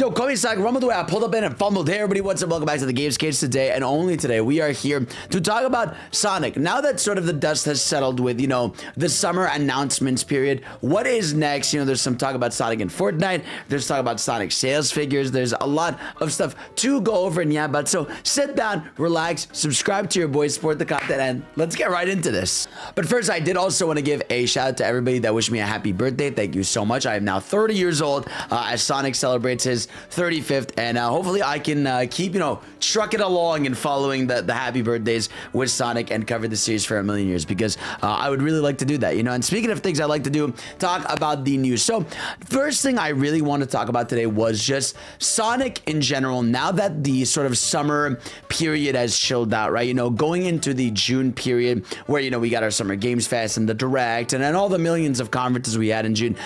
Yo, call me Sonic, rumbled away, I pulled up in and fumbled. Hey everybody, what's up? Welcome back to the Games Cage today, and only today, we are here to talk about Sonic. Now that sort of the dust has settled with, the summer announcements period, what is next? There's some talk about Sonic in Fortnite, there's talk about Sonic sales figures, there's a lot of stuff to go over and about. So sit down, relax, subscribe to your boys, support the content, and let's get right into this. But first, I did also want to give a shout out to everybody that wished me a happy birthday. Thank you so much. I am now 30 years old as Sonic celebrates his 35th, and hopefully I can keep trucking along and following the happy birthdays with Sonic and cover the series for a million years, because I would really like to do that. And speaking of things I like to do, talk about the news. So first thing I really want to talk about today was just Sonic in general. Now that the sort of summer period has chilled out, right? Going into the June period where we got our Summer Games Fest and the Direct and then all the millions of conferences we had in June,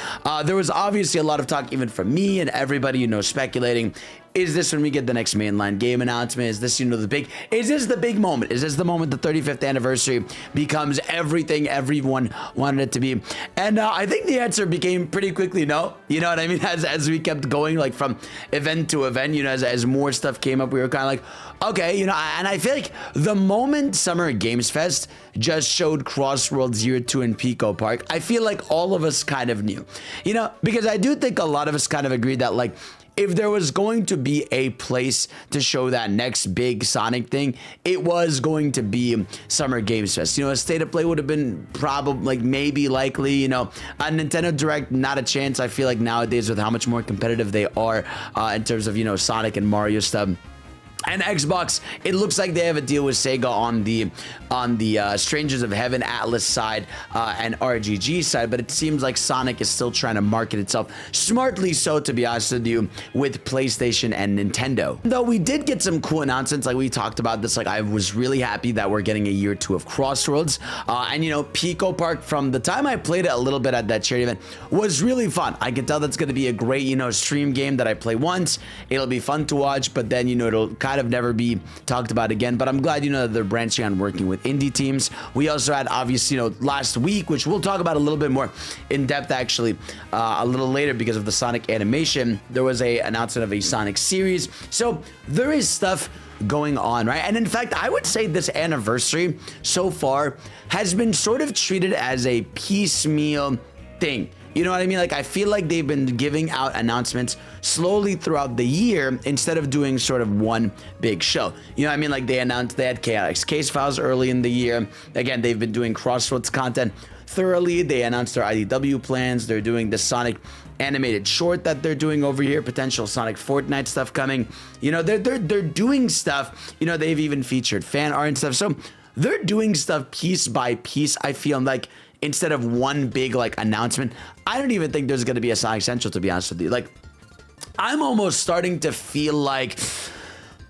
there was obviously a lot of talk even from me and everybody speculating, is this when we get the next mainline game announcement? Is this, is this the big moment? Is this the moment the 35th anniversary becomes everything everyone wanted it to be? And I think the answer became pretty quickly no. You know what I mean? As we kept going, like from event to event, as more stuff came up, we were kind of like, okay, and I feel like the moment Summer Games Fest just showed Crossworlds Year 2 in Pico Park, I feel like all of us kind of knew, because I do think a lot of us kind of agreed that, like, if there was going to be a place to show that next big Sonic thing, it was going to be Summer Games Fest. A State of Play would have been probably, maybe likely, a Nintendo Direct, not a chance. I feel like nowadays with how much more competitive they are in terms of, Sonic and Mario stuff. And Xbox, it looks like they have a deal with Sega on the Strangers of Heaven Atlas side and RGG side, but it seems like Sonic is still trying to market itself, smartly so, to be honest with you, with PlayStation and Nintendo. Though we did get some cool announcements, like we talked about this, like I was really happy that we're getting a year 2 of Crossroads, and Pico Park, from the time I played it a little bit at that charity event, was really fun. I can tell that's going to be a great, stream game that I play once. It'll be fun to watch, but then, it'll kind of never be talked about again. But I'm glad that they're branching on working with indie teams. We also had, obviously, last week, which we'll talk about a little bit more in depth actually a little later because of the Sonic animation, there was a announcement of a Sonic series. So there is stuff going on, right? And in fact, I would say this anniversary so far has been sort of treated as a piecemeal thing. You know what I mean? Like, I feel like they've been giving out announcements slowly throughout the year instead of doing sort of one big show. You know what I mean? Like, they announced they had KX Case Files early in the year. Again, they've been doing Crossroads content thoroughly. They announced their IDW plans. They're doing the Sonic animated short that they're doing over here, potential Sonic Fortnite stuff coming. They're doing stuff. They've even featured fan art and stuff. So they're doing stuff piece by piece, I feel like, instead of one big announcement. I don't even think there's going to be a Sonic Central, to be honest with you. Like, I'm almost starting to feel like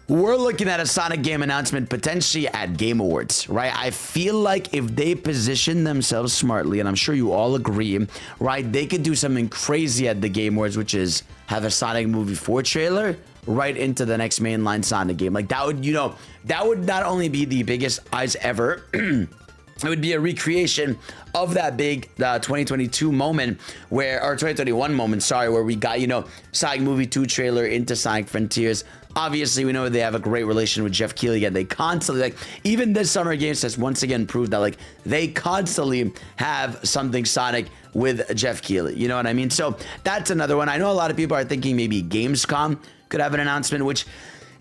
we're looking at a Sonic game announcement potentially at Game Awards, right? I feel like if they position themselves smartly, and I'm sure you all agree, right, they could do something crazy at the Game Awards, which is have a Sonic Movie 4 trailer right into the next mainline Sonic game. Like, that would, that would not only be the biggest eyes ever, it would be a recreation of that big 2022 moment or 2021 moment, sorry, where we got, Sonic Movie 2 trailer into Sonic Frontiers. Obviously, we know they have a great relation with Jeff Keighley, and they constantly, even this Summer Games has once again proved that, they constantly have something Sonic with Jeff Keighley. You know what I mean? So that's another one. I know a lot of people are thinking maybe Gamescom could have an announcement, which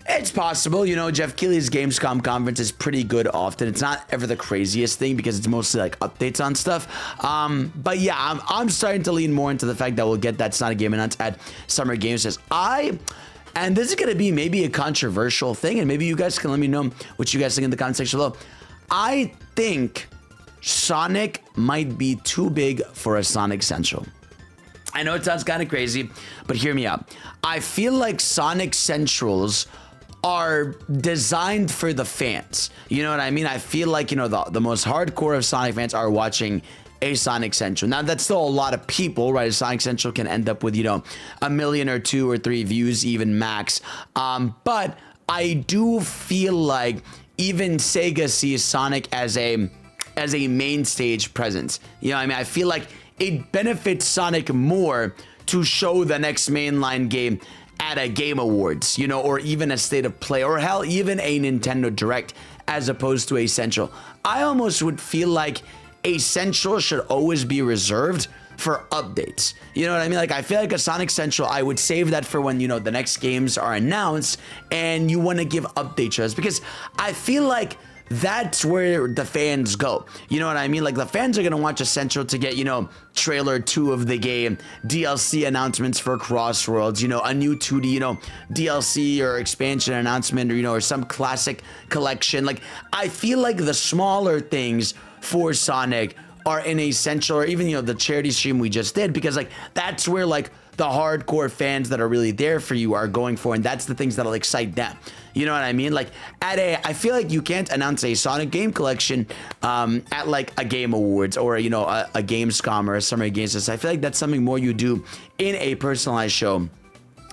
it's possible. Jeff Keighley's Gamescom conference is pretty good often. It's not ever the craziest thing because it's mostly updates on stuff. But yeah, I'm starting to lean more into the fact that we'll get that Sonic game announced at Summer Games Fest. And this is going to be maybe a controversial thing, and maybe you guys can let me know what you guys think in the comment section below. I think Sonic might be too big for a Sonic Central. I know it sounds kind of crazy, but hear me out. I feel like Sonic Centrals are designed for the fans. You know what I mean? I feel like, the most hardcore of Sonic fans are watching a Sonic Central. Now, that's still a lot of people, right? A Sonic Central can end up with, a million or 2 or 3 views, even max. But I do feel like even Sega sees Sonic as a main stage presence. I feel like it benefits Sonic more to show the next mainline game at a Game Awards, you know, or even a State of Play, or hell, even a Nintendo Direct, as opposed to a Central. I almost would feel like a Central should always be reserved for updates. You know what I mean? Like, I feel like a Sonic Central, I would save that for when, you know, the next games are announced and you want to give update shows, because I feel like that's where the fans go. You know what I mean? Like, the fans are going to watch a Central to get, you know, trailer 2 of the game, DLC announcements for Crossworlds, you know, a new 2D, you know, DLC or expansion announcement, or, you know, or some classic collection. Like, I feel like the smaller things for Sonic are in a Central, or even, you know, the charity stream we just did, because like that's where like the hardcore fans that are really there for you are going for, and that's the things that'll excite them. You know what I mean? Like, I feel like you can't announce a Sonic game collection at like a Game Awards, or, you know, a Gamescom or a Summer Games Fest. I feel like that's something more you do in a personalized show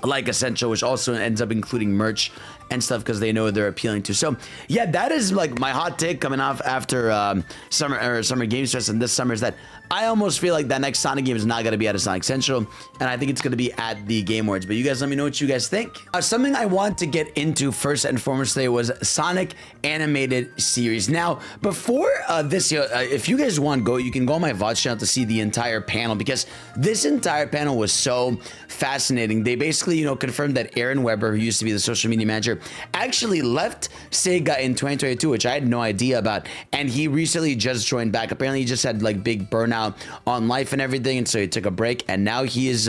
like Essential, which also ends up including merch and stuff, because they know they're appealing to. So yeah, that is like my hot take coming off after Summer Games Fest, and this summer, is that I almost feel like that next Sonic game is not going to be at a Sonic Central, and I think it's going to be at the Game Awards. But you guys let me know what you guys think. Something I want to get into first and foremost today was Sonic animated series. Now, before this, if you guys want, you can go on my VOD channel to see the entire panel, because this entire panel was so fascinating. They basically, you know, confirmed that Aaron Weber, who used to be the social media manager, actually left Sega in 2022, which I had no idea about, and he recently just joined back. Apparently he just had like big burnout on life and everything, and so he took a break, and now he is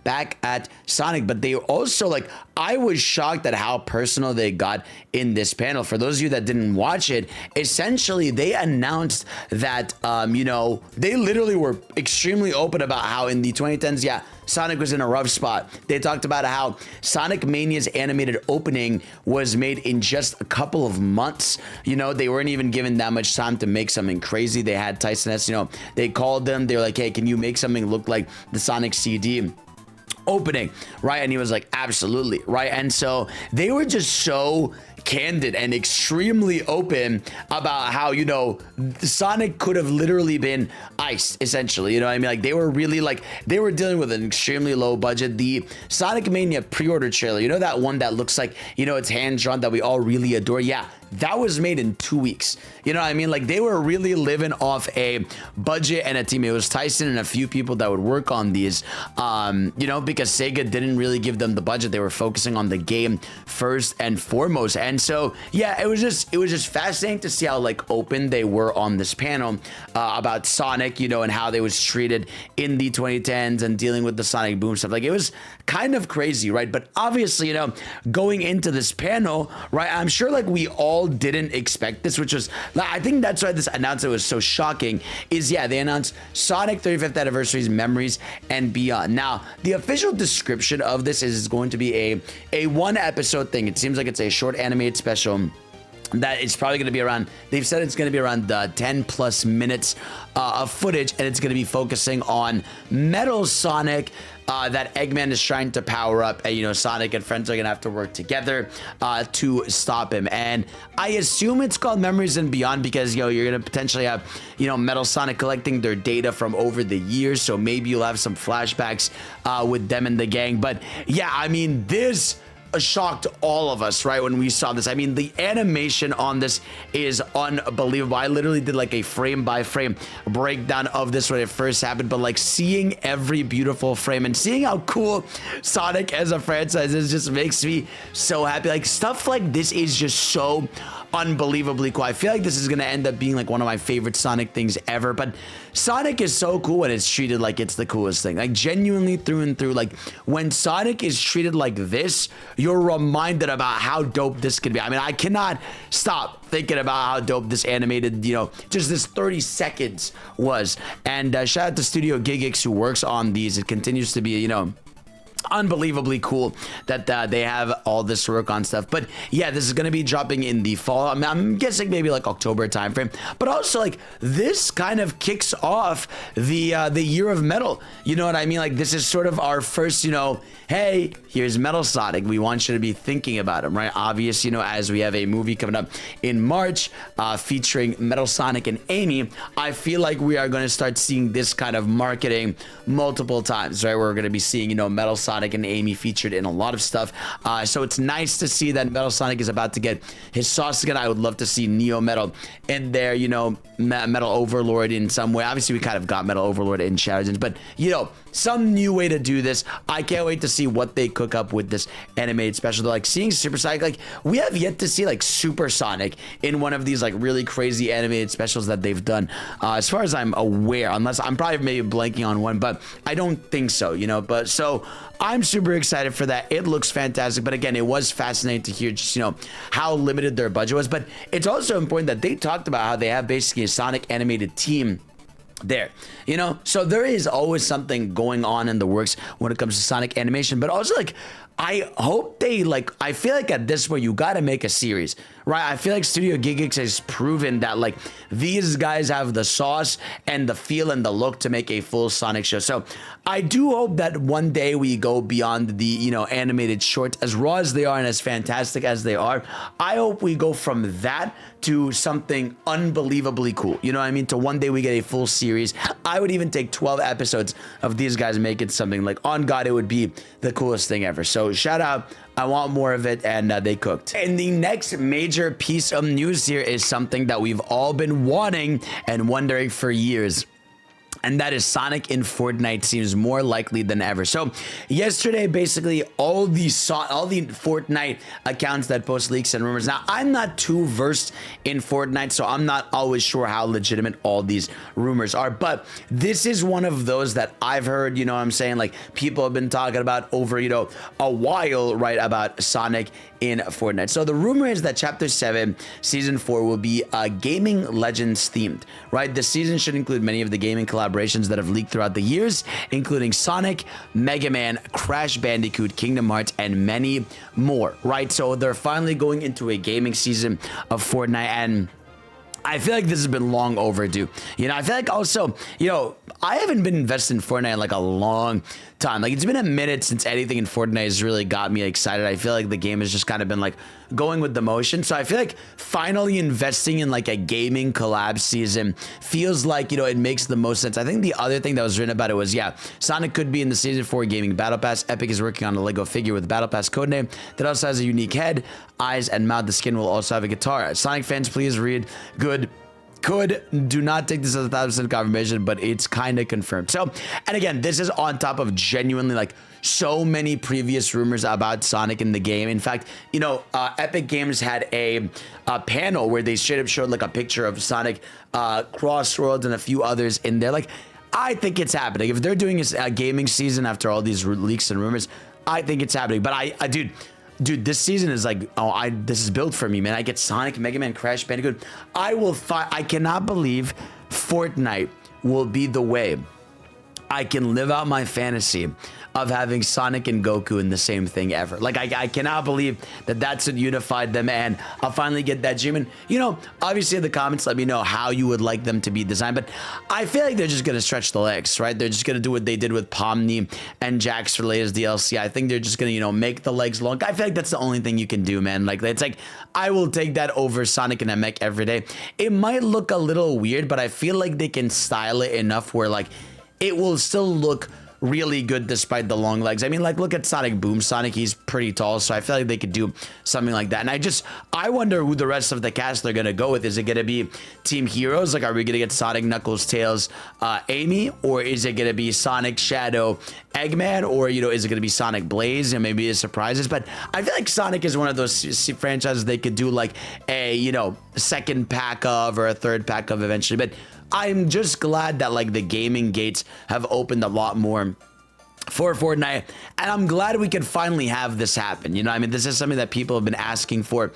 back at Sonic. But they also, like, I was shocked at how personal they got in this panel. For those of you that didn't watch it, essentially they announced that you know, they literally were extremely open about how in the 2010s, yeah, Sonic was in a rough spot. They talked about how Sonic Mania's animated opening was made in just a couple of months. You know, they weren't even given that much time to make something crazy. They had Tyson S, you know, they called them. They were like, hey, can you make something look like the Sonic CD opening, right? And he was like, absolutely, right? And so they were just so candid and extremely open about how, you know, Sonic could have literally been iced, essentially. You know what I mean? Like, they were really, like, they were dealing with an extremely low budget. The Sonic Mania pre-order trailer, you know, that one that looks like, you know, it's hand-drawn, that we all really adore? Yeah, that was made in 2 weeks. You know what I mean? Like, they were really living off a budget and a team. It was Tyson and a few people that would work on these, you know, because Sega didn't really give them the budget. They were focusing on the game first and foremost. And so, yeah, it was just fascinating to see how, like, open they were on this panel about Sonic, you know, and how they was treated in the 2010s and dealing with the Sonic Boom stuff. Like, it was kind of crazy, right? But obviously, you know, going into this panel, right, I'm sure, like, we all didn't expect this, which was, I think that's why this announcement was so shocking, is, yeah, they announced Sonic 35th Anniversary's Memories and Beyond. Now, the official description of this is going to be a one episode thing. It seems like it's a short animated special that it's probably going to be around, they've said it's going to be around 10 plus minutes of footage, and it's going to be focusing on Metal Sonic, that Eggman is trying to power up, and, you know, Sonic and friends are gonna have to work together to stop him. And I assume it's called Memories and Beyond because, you know, you're gonna potentially have, you know, Metal Sonic collecting their data from over the years, so maybe you'll have some flashbacks with them and the gang. But yeah, I mean, this shocked all of us, right, when we saw this. I mean, the animation on this is unbelievable. I literally did like a frame by frame breakdown of this when it first happened, but like seeing every beautiful frame and seeing how cool Sonic as a franchise is just makes me so happy. Like, stuff like this is just so unbelievably cool. I feel like this is gonna end up being like one of my favorite Sonic things ever. But Sonic is so cool when it's treated like it's the coolest thing, like genuinely through and through. Like, when Sonic is treated like this, you're reminded about how dope this could be. I mean, I cannot stop thinking about how dope this animated, you know, just this 30 seconds was. And shout out to Studio Gigix who works on these. It continues to be, you know, unbelievably cool that they have all this work on stuff. But yeah, this is going to be dropping in the fall. I'm guessing maybe like October timeframe. But also, like, this kind of kicks off the year of Metal. You know what I mean? Like, this is sort of our first, you know, hey, here's Metal Sonic. We want you to be thinking about him, right? Obvious, you know, as we have a movie coming up in March featuring Metal Sonic and Amy, I feel like we are going to start seeing this kind of marketing multiple times, right? We're going to be seeing, you know, Metal Sonic Sonic and Amy featured in a lot of stuff. So it's nice to see that Metal Sonic is about to get his sauce again. I would love to see Neo Metal in there, you know, Metal Overlord in some way. Obviously, we kind of got Metal Overlord in Shadows, but, you know, some new way to do this. I can't wait to see what they cook up with this animated special. Like seeing Super Sonic, like we have yet to see like Super Sonic in one of these like really crazy animated specials that they've done, as far as I'm aware, unless I'm probably maybe blanking on one, but I don't think so, you know. But so I'm super excited for that. It looks fantastic, but again, it was fascinating to hear just, you know, how limited their budget was. But it's also important that they talked about how they have basically a Sonic animated team there, you know, so there is always something going on in the works when it comes to Sonic animation. But also, like, I hope they, like, I feel like at this point you got to make a series, right? I feel like Studio Giggix has proven that, like, these guys have the sauce and the feel and the look to make a full Sonic show. So I do hope that one day we go beyond the, you know, animated shorts, as raw as they are and as fantastic as they are. I hope we go from that to something unbelievably cool. You know what I mean? To one day we get a full series. I would even take 12 episodes of these guys making something. Like, on God, it would be the coolest thing ever. So shout out. I want more of it, and they cooked. And the next major piece of news here is something that we've all been wanting and wondering for years. And that is Sonic in Fortnite seems more likely than ever. So yesterday, basically, all the Fortnite accounts that post leaks and rumors. Now, I'm not too versed in Fortnite, so I'm not always sure how legitimate all these rumors are. But this is one of those that I've heard, you know what I'm saying? Like, people have been talking about over, you know, a while, right, about Sonic in Fortnite. So the rumor is that Chapter 7, Season 4 will be Gaming Legends themed, right? The season should include many of the gaming collaborations that have leaked throughout the years, including Sonic, Mega Man, Crash Bandicoot, Kingdom Hearts, and many more, right? So they're finally going into a gaming season of Fortnite, and I feel like this has been long overdue. You know, I feel like also, you know, I haven't been invested in Fortnite in like a long time. Like, it's been a minute since anything in Fortnite has really got me excited. I feel like the game has just kind of been like going with the motion. So I feel like finally investing in like a gaming collab season feels like, you know, it makes the most sense. I think the other thing that was written about it was, yeah, Sonic could be in the Season 4 gaming Battle Pass. Epic is working on a Lego figure with Battle Pass codename that also has a unique head, eyes, and mouth. The skin will also have a guitar. Sonic fans, please read. Good. Do not take this as 1,000% confirmation, but it's kind of confirmed. So, and again, this is on top of genuinely like so many previous rumors about Sonic in the game. In fact, you know, Epic Games had a panel where they straight up showed like a picture of Sonic, Crossworlds, and a few others in there. Like, I think it's happening. If they're doing a gaming season after all these leaks and rumors, I think it's happening. But I dude, this season is like, this is built for me, man. I get Sonic, Mega Man, Crash Bandicoot. I cannot believe Fortnite will be the way I can live out my fantasy of having Sonic and Goku in the same thing ever. Like, I cannot believe that that's what unified them, and I'll finally get that dream. And, you know, obviously in the comments, let me know how you would like them to be designed, but I feel like they're just going to stretch the legs, right? They're just going to do what they did with Pomni and Jax for latest DLC. I think they're just going to, you know, make the legs long. I feel like that's the only thing you can do, man. Like, it's like, I will take that over Sonic and Namek every day. It might look a little weird, but I feel like they can style it enough where, like, it will still look really good despite the long legs. I mean, like, look at Sonic Boom. Sonic, he's pretty tall, so I feel like they could do something like that. And I wonder who the rest of the cast they're gonna go with. Is it gonna be Team Heroes? Like, are we gonna get Sonic, Knuckles, Tails, Amy? Or is it gonna be Sonic, Shadow, Eggman? Or, you know, is it gonna be Sonic Blaze and maybe it's surprises? But I feel like Sonic is one of those franchises they could do like a, you know, second pack of or a third pack of eventually. But I'm just glad that like the gaming gates have opened a lot more for Fortnite, and I'm glad we could finally have this happen. You know, I mean, this is something that people have been asking for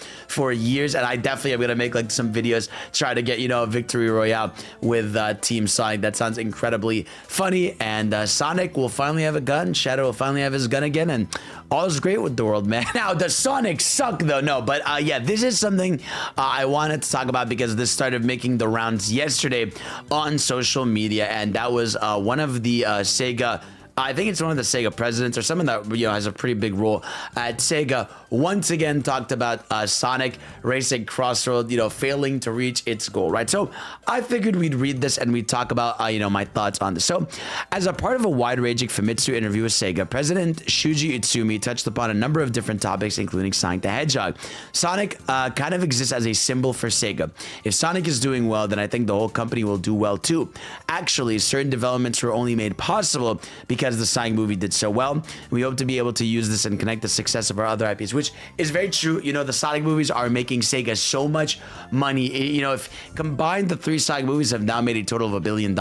years, and I definitely am gonna make like some videos, try to get, you know, a victory royale with Team Sonic. That sounds incredibly funny, and Sonic will finally have a gun, Shadow will finally have his gun again, and all is great with the world, man. Now, does Sonic suck though? No, but yeah, this is something I wanted to talk about because this started making the rounds yesterday on social media, and that was one of the Sega I think it's one of the Sega presidents or someone that has a pretty big role at Sega. Once again, talked about Sonic Racing Crossroads, failing to reach its goal, right? So I figured we'd read this and we'd talk about my thoughts on this. So, as a part of a wide-ranging Famitsu interview with Sega, President Shuji Itsumi touched upon a number of different topics, including Sonic the Hedgehog. Sonic kind of exists as a symbol for Sega. If Sonic is doing well, then I think the whole company will do well too. Actually, certain developments were only made possible because the Sonic movie did so well. We hope to be able to use this and connect the success of our other IPs, which is very true. The Sonic movies are making Sega so much money. If combined, the 3 Sonic movies have now made a total of $1 billion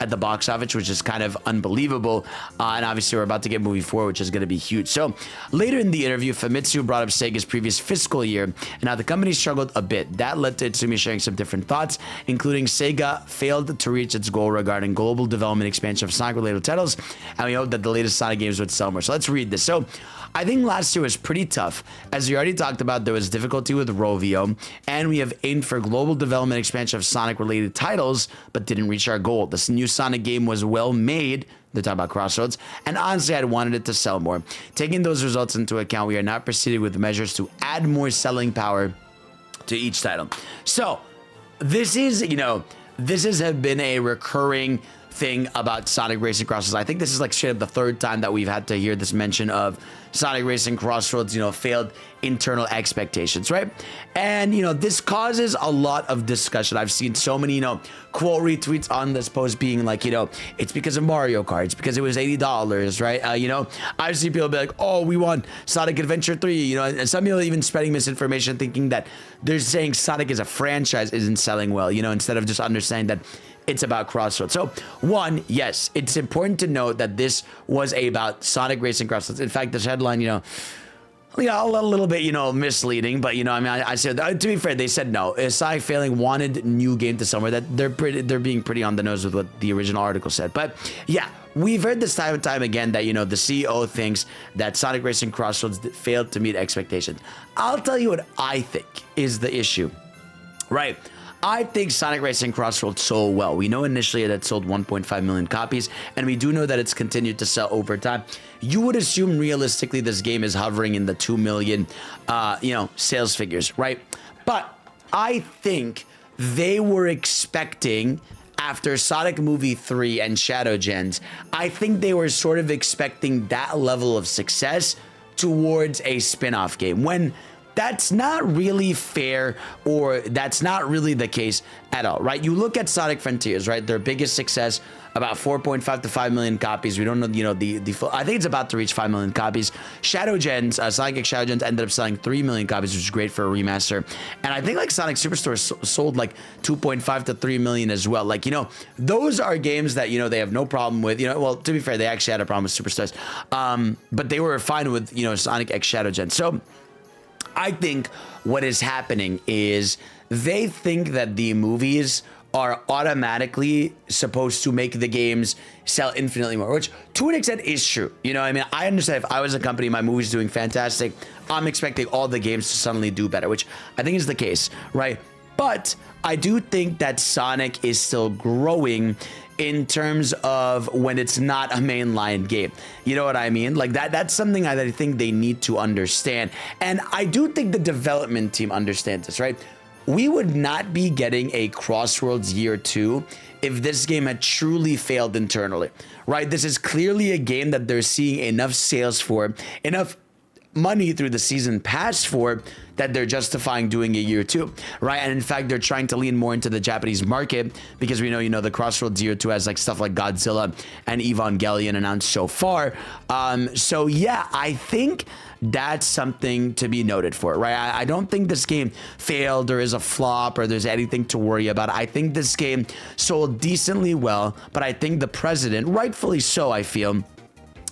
at the box office, which is kind of unbelievable. And obviously, we're about to get movie 4, which is going to be huge. So later in the interview, Famitsu brought up Sega's previous fiscal year and how the company struggled a bit. That led to Itsumi sharing some different thoughts, including Sega failed to reach its goal regarding global development expansion of Sonic-related titles, and we hope that the latest Sonic games would sell more. So let's read this. So I think last year was pretty tough. As we already talked about, there was difficulty with Rovio, and we have aimed for global development expansion of Sonic-related titles, but didn't reach our goal. This new Sonic game was well made. They're talking about Crossroads, and honestly, I wanted it to sell more. Taking those results into account, we are now proceeding with measures to add more selling power to each title. So this is, this has been a recurring thing about Sonic Racing Crossroads. I think this is like straight up the 3rd time that we've had to hear this mention of Sonic Racing Crossroads, failed internal expectations, right? And, this causes a lot of discussion. I've seen so many, quote retweets on this post being like, it's because of Mario Kart. It's because it was $80, right? I've seen people be like, oh, we want Sonic Adventure 3, and some people even spreading misinformation thinking that they're saying Sonic as a franchise isn't selling well, instead of just understanding that it's about Crossroads. So, one, yes, it's important to note that this was about Sonic Racing Crossroads. In fact, this headline, a little bit, misleading, but I said, to be fair, they said no. Sonic failing wanted new game to somewhere that they're being pretty on the nose with what the original article said. But yeah, we've heard this time and time again that, the CEO thinks that Sonic Racing Crossroads failed to meet expectations. I'll tell you what I think is the issue, right? I think Sonic Racing Crossroads sold well. We know initially that it sold 1.5 million copies, and we do know that it's continued to sell over time. You would assume realistically this game is hovering in the 2 million, sales figures, right? But I think they were expecting, after Sonic Movie 3 and Shadow Gens, I think they were sort of expecting that level of success towards a spin-off game, when that's not really fair, or that's not really the case at all, right? You look at Sonic Frontiers, right? Their biggest success, about 4.5 to 5 million copies. We don't know, the full, I think it's about to reach 5 million copies. Shadow Gens, Sonic X Shadow Gens ended up selling 3 million copies, which is great for a remaster. And I think like Sonic Superstore sold like 2.5 to 3 million as well. Like, those are games that, they have no problem with, well, to be fair, they actually had a problem with Superstars. But they were fine with, Sonic X Shadow Gens. So I think what is happening is they think that the movies are automatically supposed to make the games sell infinitely more, which to an extent is true. I understand if I was a company, my movie's doing fantastic, I'm expecting all the games to suddenly do better, which I think is the case, right? But I do think that Sonic is still growing in terms of when it's not a mainline game. You know what I mean? Like that's something I think they need to understand. And I do think the development team understands this, right? We would not be getting a Crossworlds Year 2 if this game had truly failed internally, right? This is clearly a game that they're seeing enough sales for, enough money through the season pass for, that they're justifying doing a Year 2, right? And in fact, they're trying to lean more into the Japanese market because we know, the Crossroads Year 2 has like stuff like Godzilla and Evangelion announced so far. So yeah, I think that's something to be noted for, right? I don't think this game failed or is a flop or there's anything to worry about. I think this game sold decently well, but I think the president, rightfully so, I feel,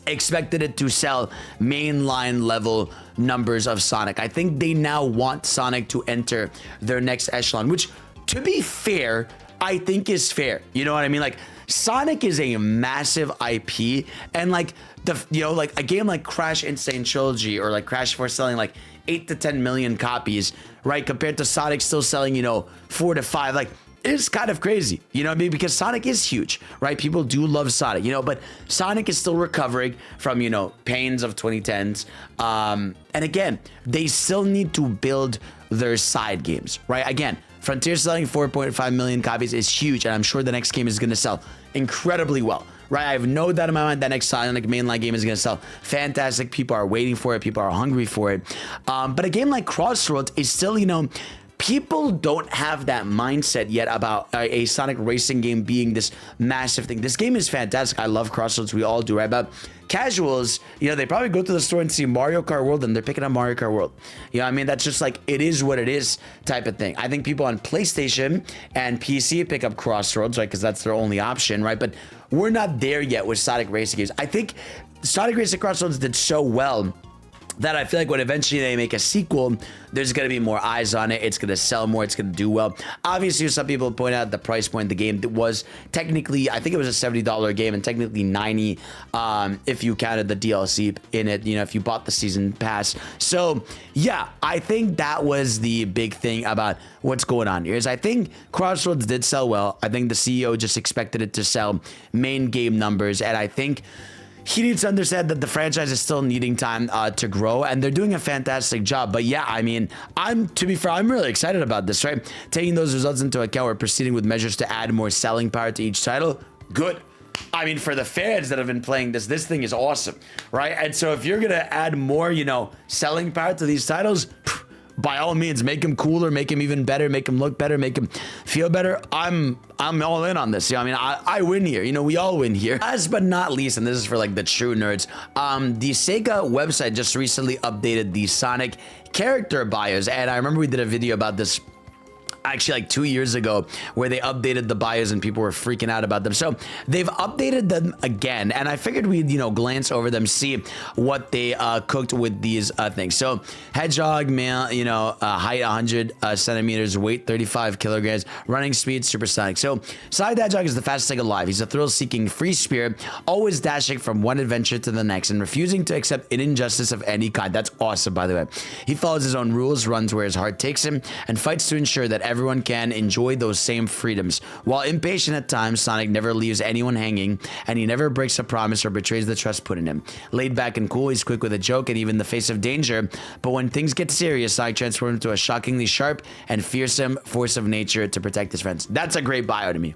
expected it to sell mainline level numbers of Sonic. I think they now want Sonic to enter their next echelon, which, to be fair, I think is fair. You know what I mean? Like, Sonic is a massive IP, and like like a game like Crash Insane Trilogy or like Crash 4 selling like 8 to 10 million copies, right? Compared to Sonic still selling, 4 to 5. Like, is kind of crazy, you know what I mean? Because Sonic is huge, right? People do love Sonic, you know, but Sonic is still recovering from, you know, pains of 2010s. And again, they still need to build their side games, right? Again, Frontier selling 4.5 million copies is huge, and I'm sure the next game is going to sell incredibly well, right? I have no doubt in my mind that next Sonic mainline game is going to sell fantastic. People are waiting for it. People are hungry for it. But a game like Crossworlds is still, you know, people don't have that mindset yet about a Sonic racing game being this massive thing. This game is fantastic. I love Crossroads. We all do, right? But casuals, you know, they probably go to the store and see Mario Kart World and they're picking up Mario Kart World. You know what I mean? That's just like, it is what it is type of thing. I think people on PlayStation and PC pick up Crossroads, right? Because that's their only option, right? But we're not there yet with Sonic racing games. I think Sonic Racing Crossroads did so well that I feel like when eventually they make a sequel, there's going to be more eyes on it. It's going to sell more. It's going to do well. Obviously, some people point out the price point of the game was technically, I think it was a $70 game and technically $90 if you counted the DLC in it, you know, if you bought the season pass. So, yeah, I think that was the big thing about what's going on here is I think Crossroads did sell well. I think the CEO just expected it to sell main game numbers, and I think he needs to understand that the franchise is still needing time to grow, and they're doing a fantastic job. But yeah, I mean, to be fair, I'm really excited about this, right? Taking those results into account, we're proceeding with measures to add more selling power to each title. Good. I mean, for the fans that have been playing this thing is awesome, right? And so if you're going to add more, you know, selling power to these titles, by all means, make them cooler, make them even better, make them look better, make them feel better. I'm all in on this. You know, I mean, I win here. You know, we all win here. Last but not least, and this is for like the true nerds, the Sega website just recently updated the Sonic character bios, and I remember we did a video about this actually like 2 years ago where they updated the bios and people were freaking out about them. So they've updated them again, and I figured we'd, you know, glance over them, see what they cooked with these things. So Hedgehog, male, you know, height 100 centimeters, weight 35 kilograms, running speed supersonic. So Sonic the Hedgehog is the fastest thing alive. He's a thrill-seeking free spirit, always dashing from one adventure to the next and refusing to accept an injustice of any kind. That's awesome, by the way. He follows his own rules, runs where his heart takes him, and fights to ensure that everyone can enjoy those same freedoms. While impatient at times, Sonic never leaves anyone hanging, and he never breaks a promise or betrays the trust put in him. Laid back and cool, he's quick with a joke and even in the face of danger, but when things get serious, Sonic transforms into a shockingly sharp and fearsome force of nature to protect his friends. That's a great bio to me.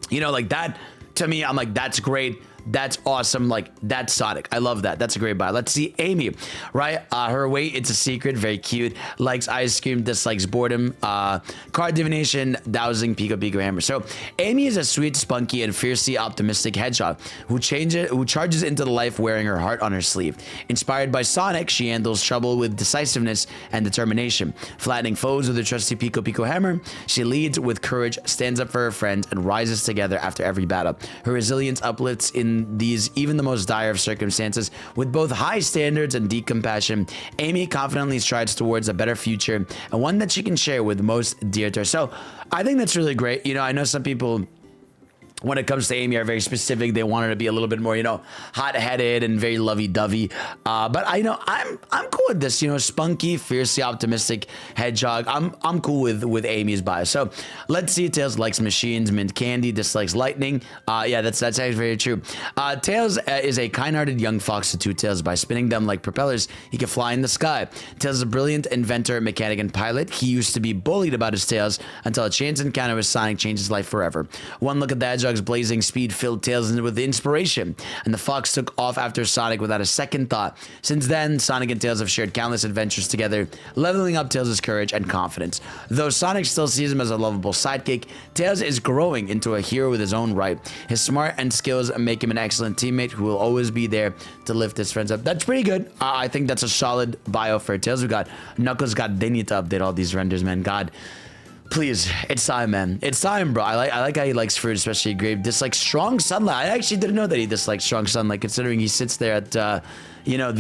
You know, like that, to me, I'm like, that's great. That's awesome. Like, that's Sonic. I love that. That's a great bio. Let's see Amy, right? Her weight, it's a secret. Very cute. Likes ice cream, dislikes boredom. Card divination, dowsing, Pico hammer. So Amy is a sweet, spunky, and fiercely optimistic hedgehog who charges into the life wearing her heart on her sleeve. Inspired by Sonic, she handles trouble with decisiveness and determination. Flattening foes with her trusty Pico hammer, she leads with courage, stands up for her friends, and rises together after every battle. Her resilience uplifts in these even the most dire of circumstances. With both high standards and deep compassion, Amy confidently strides towards a better future, and one that she can share with most dear to her. So I think that's really great. You know, I know some people, when it comes to Amy, are very specific. They want her to be a little bit more, you know, hot-headed and very lovey-dovey. But I know I'm cool with this, you know, spunky, fiercely optimistic hedgehog. I'm cool with Amy's bio. So let's see. Tails likes machines, mint candy, dislikes lightning. Yeah, that's actually very true. Tails is a kind-hearted young fox to two tails. By spinning them like propellers, he can fly in the sky. Tails is a brilliant inventor, mechanic, and pilot. He used to be bullied about his tails until a chance encounter with Sonic changed his life forever. One look at the hedgehog blazing speed filled Tails with inspiration, and the fox took off after Sonic without a second thought. Since then, Sonic and Tails have shared countless adventures together, leveling up Tails' courage and confidence. Though Sonic still sees him as a lovable sidekick, Tails is growing into a hero with his own right. His smart and skills make him an excellent teammate who will always be there to lift his friends up. That's pretty good. I think that's a solid bio for Tails. We got Knuckles. They need to update all these renders, man. God, please, it's time, man. It's time, bro. I like how he likes fruit, especially grape. Dislikes strong sunlight. I actually didn't know that he dislikes strong sunlight, considering he sits there at, you know,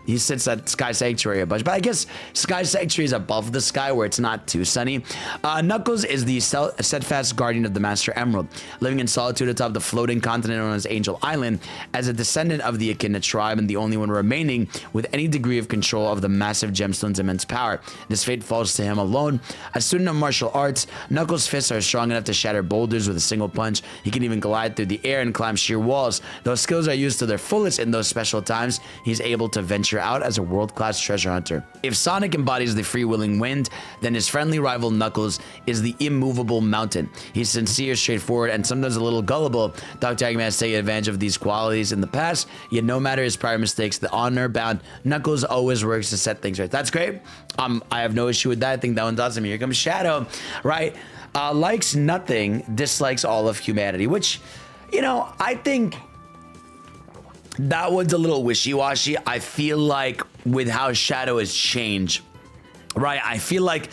he sits at Sky Sanctuary a bunch, but I guess Sky Sanctuary is above the sky where it's not too sunny. Knuckles is the steadfast guardian of the Master Emerald, living in solitude atop the floating continent known as Angel Island, as a descendant of the Echidna tribe and the only one remaining with any degree of control of the massive gemstone's immense power. This fate falls to him alone. A student of martial arts, Knuckles' fists are strong enough to shatter boulders with a single punch. He can even glide through the air and climb sheer walls. Those skills are used to their fullest in those special times. He's able to venture out as a world-class treasure hunter. If Sonic embodies the free-willing wind, then his friendly rival Knuckles is the immovable mountain. He's sincere, straightforward, and sometimes a little gullible. Dr. Eggman has taken advantage of these qualities in the past, yet no matter his prior mistakes, the honor-bound Knuckles always works to set things right. That's great. I have no issue with that. I think that one's awesome. Here comes Shadow, right? Likes nothing, dislikes all of humanity, which, you know, I think that one's a little wishy-washy. I feel like with how Shadow has changed, right? I feel like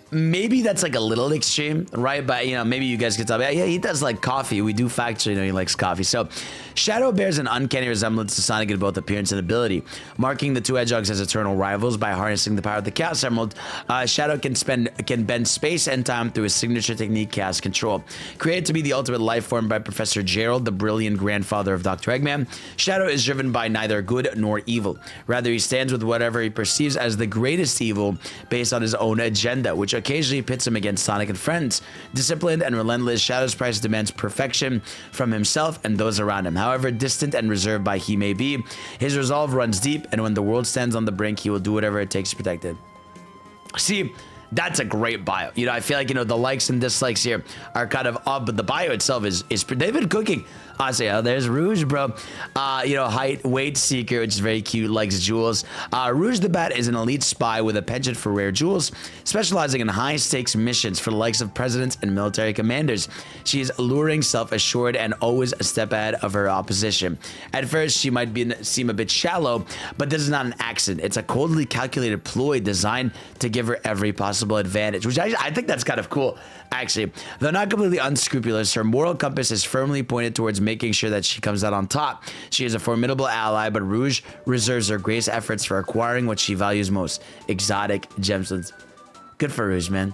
maybe that's like a little extreme, right? But, you know, maybe you guys could tell me, yeah, he does like coffee. We do factually know he likes coffee. So Shadow bears an uncanny resemblance to Sonic in both appearance and ability, marking the two Hedgehogs as eternal rivals. By harnessing the power of the Chaos Emerald, Shadow can bend space and time through his signature technique, Chaos Control. Created to be the ultimate life form by Professor Gerald, the brilliant grandfather of Dr. Eggman, Shadow is driven by neither good nor evil. Rather, he stands with whatever he perceives as the greatest evil based on his own agenda, which occasionally pits him against Sonic and friends. Disciplined and relentless, Shadow's price demands perfection from himself and those around him. However distant and reserved by he may be, his resolve runs deep, and when the world stands on the brink, he will do whatever it takes to protect it. See, that's a great bio. You know, I feel like, you know, the likes and dislikes here are kind of up, but the bio itself is they've been cooking. Honestly, there's Rouge, bro. You know, height, weight seeker, which is very cute, likes jewels. Rouge the Bat is an elite spy with a penchant for rare jewels, specializing in high-stakes missions for the likes of presidents and military commanders. She is alluring, self-assured, and always a step ahead of her opposition. At first, she might seem a bit shallow, but this is not an accident. It's a coldly calculated ploy designed to give her every possible advantage, which I think that's kind of cool, actually. Though not completely unscrupulous, her moral compass is firmly pointed towards making sure that she comes out on top. She is a formidable ally, but Rouge reserves her greatest efforts for acquiring what she values most: exotic gemstones. Good for Rouge, man.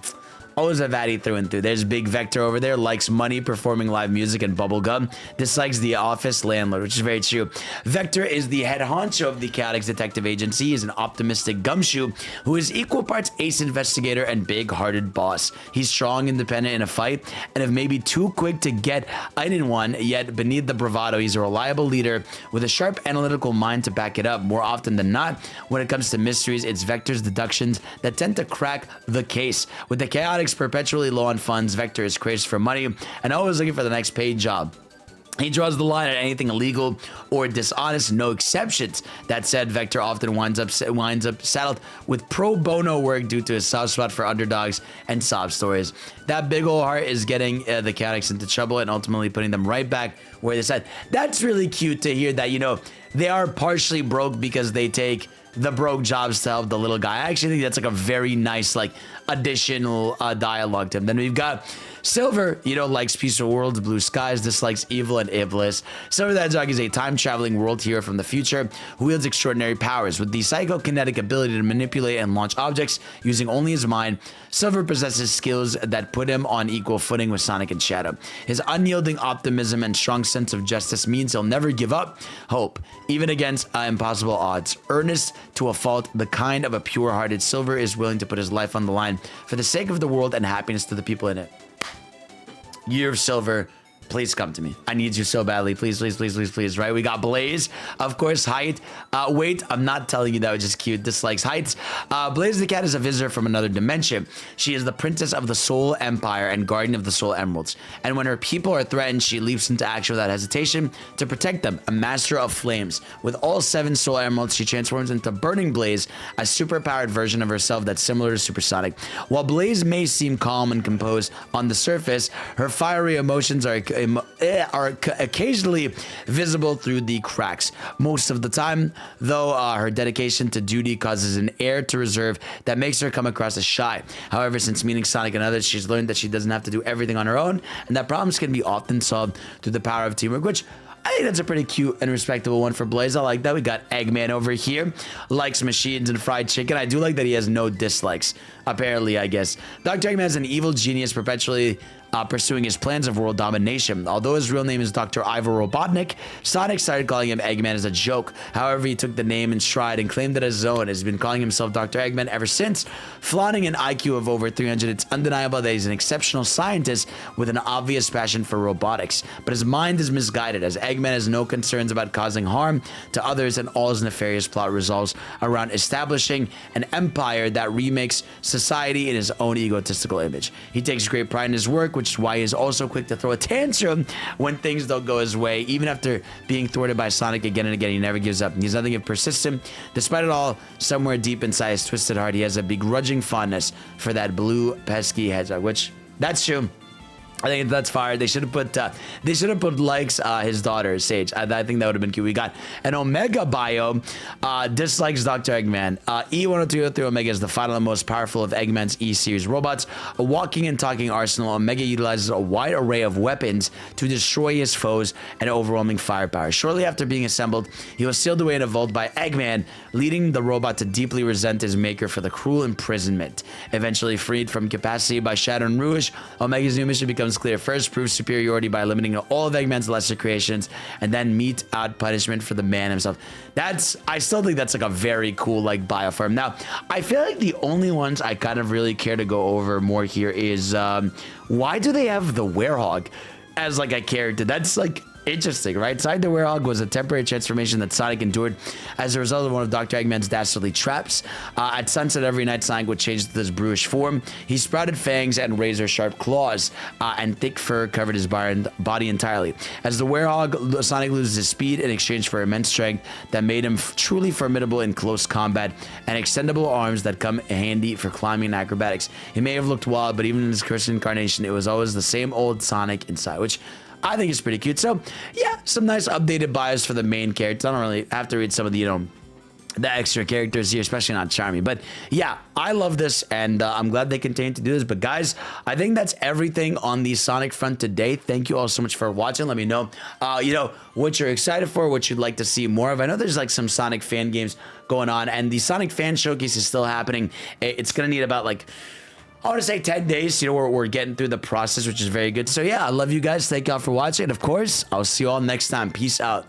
Always a baddie through and through. There's Big Vector over there, likes money, performing live music, and bubblegum. Dislikes the office landlord, which is very true. Vector is the head honcho of the Chaotix Detective Agency. He is an optimistic gumshoe who is equal parts ace investigator and big-hearted boss. He's strong, independent in a fight, and if maybe too quick to get in one, yet beneath the bravado, he's a reliable leader with a sharp analytical mind to back it up. More often than not, when it comes to mysteries, it's Vector's deductions that tend to crack the case. With the Chaotix perpetually low on funds, Vector is crazy for money and always looking for the next paid job. He draws the line at anything illegal or dishonest, no exceptions. That said, Vector often winds up saddled with pro bono work due to his soft spot for underdogs and sob stories. That big old heart is getting the Chaotix into trouble and ultimately putting them right back where they said. That's really cute to hear that, you know, they are partially broke because they take the broke jobs to help the little guy. I actually think that's like a very nice, like, additional dialogue to him. Then we've got Silver, you know, likes peaceful worlds, blue skies, dislikes evil and Iblis. Silver the Hedgehog is a time-traveling world hero from the future who wields extraordinary powers. With the psychokinetic ability to manipulate and launch objects using only his mind, Silver possesses skills that put him on equal footing with Sonic and Shadow. His unyielding optimism and strong sense of justice means he'll never give up hope, even against impossible odds. Earnest to a fault, the kind of a pure-hearted Silver is willing to put his life on the line for the sake of the world and happiness to the people in it. Year of Silver, please come to me. I need you so badly. Please, please, please, please, please, right? We got Blaze, of course, height. Weight, I'm not telling you that, which is cute. Dislikes heights. Blaze the cat is a visitor from another dimension. She is the princess of the Soul Empire and guardian of the Soul Emeralds. And when her people are threatened, she leaps into action without hesitation to protect them, a master of flames. With all 7 Soul Emeralds, she transforms into Burning Blaze, a superpowered version of herself that's similar to Supersonic. While Blaze may seem calm and composed on the surface, her fiery emotions are occasionally visible through the cracks. Most of the time, though, her dedication to duty causes an air to reserve that makes her come across as shy. However, since meeting Sonic and others, she's learned that she doesn't have to do everything on her own, and that problems can be often solved through the power of teamwork, which I think that's a pretty cute and respectable one for Blaze. I like that. We got Eggman over here. Likes machines and fried chicken. I do like that he has no dislikes, apparently, I guess. Dr. Eggman is an evil genius perpetually pursuing his plans of world domination. Although his real name is Dr. Ivor Robotnik, Sonic started calling him Eggman as a joke. However, he took the name in stride and claimed it as his own. Has been calling himself Dr. Eggman ever since. Flaunting an IQ of over 300, it's undeniable that he's an exceptional scientist with an obvious passion for robotics. But his mind is misguided, as Eggman has no concerns about causing harm to others, and all his nefarious plot revolves around establishing an empire that remakes society in his own egotistical image. He takes great pride in his work, which is why he is also quick to throw a tantrum when things don't go his way. Even after being thwarted by Sonic again and again, he never gives up. He's nothing if persistent. Despite it all, somewhere deep inside his twisted heart, he has a begrudging fondness for that blue pesky hedgehog, which, that's true. I think that's fire. They should have put likes his daughter Sage. I think that would have been cute. We got an Omega bio. Dislikes Dr. Eggman. E10303 Omega is the final and most powerful of Eggman's E-series robots. A walking and talking arsenal, Omega utilizes a wide array of weapons to destroy his foes and overwhelming firepower. Shortly after being assembled, he was sealed away in a vault by Eggman, leading the robot to deeply resent his maker for the cruel imprisonment. Eventually freed from capacity by Shadow and Rouge, Omega's new mission becomes clear. First, prove superiority by eliminating all of Eggman's lesser creations, and then mete out punishment for the man himself. I still think that's like a very cool like bio for him. Now, I feel like the only ones I kind of really care to go over more here is why do they have the Werehog as like a character? That's like interesting, right? Side the Werehog was a temporary transformation that Sonic endured as a result of one of Dr. Eggman's dastardly traps. At sunset every night, Sonic would change to this brutish form. He sprouted fangs and razor-sharp claws, and thick fur covered his body entirely. As the Werehog, Sonic loses his speed in exchange for immense strength that made him truly formidable in close combat, and extendable arms that come handy for climbing and acrobatics. He may have looked wild, but even in his cursed incarnation, it was always the same old Sonic inside, which I think it's pretty cute. So, yeah, some nice updated bios for the main characters. I don't really have to read some of the, the extra characters here, especially not Charmy. But, yeah, I love this, and I'm glad they continue to do this. But, guys, I think that's everything on the Sonic front today. Thank you all so much for watching. Let me know, what you're excited for, what you'd like to see more of. I know there's, like, some Sonic fan games going on, and the Sonic Fan Showcase is still happening. It's going to need about, like, I want to say 10 days, we're getting through the process, which is very good. So, yeah, I love you guys. Thank y'all for watching. And, of course, I'll see you all next time. Peace out.